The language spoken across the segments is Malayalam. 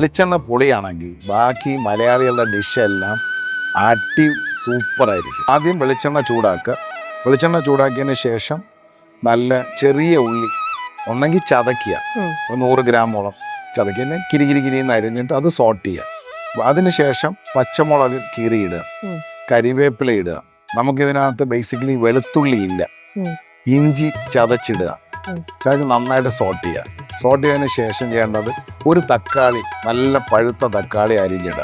വെളിച്ചെണ്ണ പൊളിയാണെങ്കിൽ ബാക്കി മലയാളികളുടെ ഡിഷെല്ലാം സൂപ്പറായിരിക്കും. ആദ്യം വെളിച്ചെണ്ണ ചൂടാക്കുക. വെളിച്ചെണ്ണ ചൂടാക്കിയതിന് ശേഷം നല്ല ചെറിയ ഉള്ളി ഒന്നെങ്കിൽ ചതക്കുക, 100 ഗ്രാമോളം ചതക്കി കിരികിരിന്ന് അരിഞ്ഞിട്ട് അത് സോട്ട് ചെയ്യുക. അതിനുശേഷം പച്ചമുളക് കീറിയിടുക, കരിവേപ്പില ഇടുക. നമുക്കിതിനകത്ത് ബേസിക്കലി വെളുത്തുള്ളി ഇല്ല, ഇഞ്ചി ചതച്ചിടുക. നന്നായിട്ട് സോട്ട് ചെയ്യുക. സോട്ട് ചെയ്തതിന് ശേഷം ചെയ്യേണ്ടത് ഒരു തക്കാളി, നല്ല പഴുത്ത തക്കാളി അരിഞ്ഞിടുക,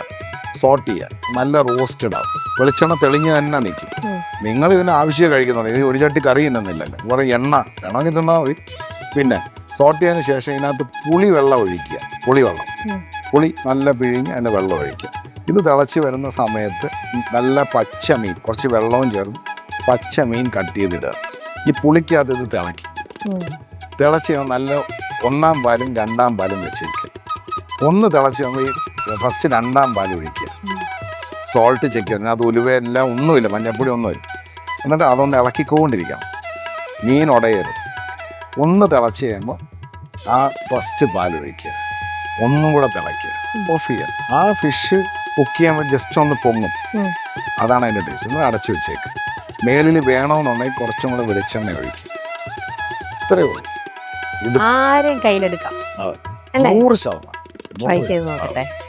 സോട്ട് ചെയ്യുക, നല്ല റോസ്റ്റ് ഇടാം. വെളിച്ചെണ്ണ തെളിഞ്ഞ് തന്നെ നിൽക്കും. നിങ്ങൾ ഇതിന് ആവശ്യം കഴിക്കുന്നുണ്ട്, ഇത് ഒരു ചട്ടി കറി തിന്നുന്നില്ലല്ലോ, കുറേ എണ്ണ വേണമെങ്കിൽ തിന്നാൽ മതി. പിന്നെ സോട്ട് ചെയ്തതിന് ശേഷം ഇതിനകത്ത് പുളിവെള്ളം ഒഴിക്കുക. പുളി നല്ല പിഴിഞ്ഞ് അതിൻ്റെ വെള്ളം ഒഴിക്കുക. ഇത് തിളച്ച് വരുന്ന സമയത്ത് നല്ല പച്ചമീൻ, കുറച്ച് വെള്ളവും ചേർന്ന് പച്ചമീൻ കട്ട് ചെയ്തിടുക. ഈ പുളിക്കകത്ത് ഇത് തിളച്ച് നല്ല 1-ാം പാലും 2-ാം പാലും വെച്ചിരിക്കുക. ഒന്ന് തിളച്ച് നമ്മൾ ഈ ഫസ്റ്റ് 2-ാം പാൽ ഒഴിക്കുക. സോൾട്ട് ചെക്ക് ചെയ്യുക. അത് ഉലുവയെല്ലാം ഒന്നുമില്ല, മഞ്ഞപ്പൊടി ഒന്നുമില്ല. എന്നിട്ട് അതൊന്ന് ഇളക്കിക്കൊണ്ടിരിക്കണം. മീൻ ഉടയരുത്. ഒന്ന് തിളച്ച് കഴിയുമ്പോൾ ആ ഫസ്റ്റ് പാൽ ഒഴിക്കുക. ഒന്നും കൂടെ തിളയ്ക്കുക, ഓഫ് ചെയ്യുക. ആ ഫിഷ് കുക്ക് ചെയ്യുമ്പോൾ ജസ്റ്റ് ഒന്ന് പൊങ്ങും. അതാണ് അതിൻ്റെ ടേസ്റ്റ്. ഒന്ന് അടച്ചു വെച്ചേക്ക്. മേലിൽ വേണമെന്നുണ്ടെങ്കിൽ കുറച്ചും കൂടെ വെളിച്ചെണ്ണ ഒഴിക്കും. ഇത്രയേ ഉള്ളൂ. ഇത് ആരും കയ്യിലെടുക്കാം. 100% ട്രൈ ചെയ്ത് നോക്കട്ടെ.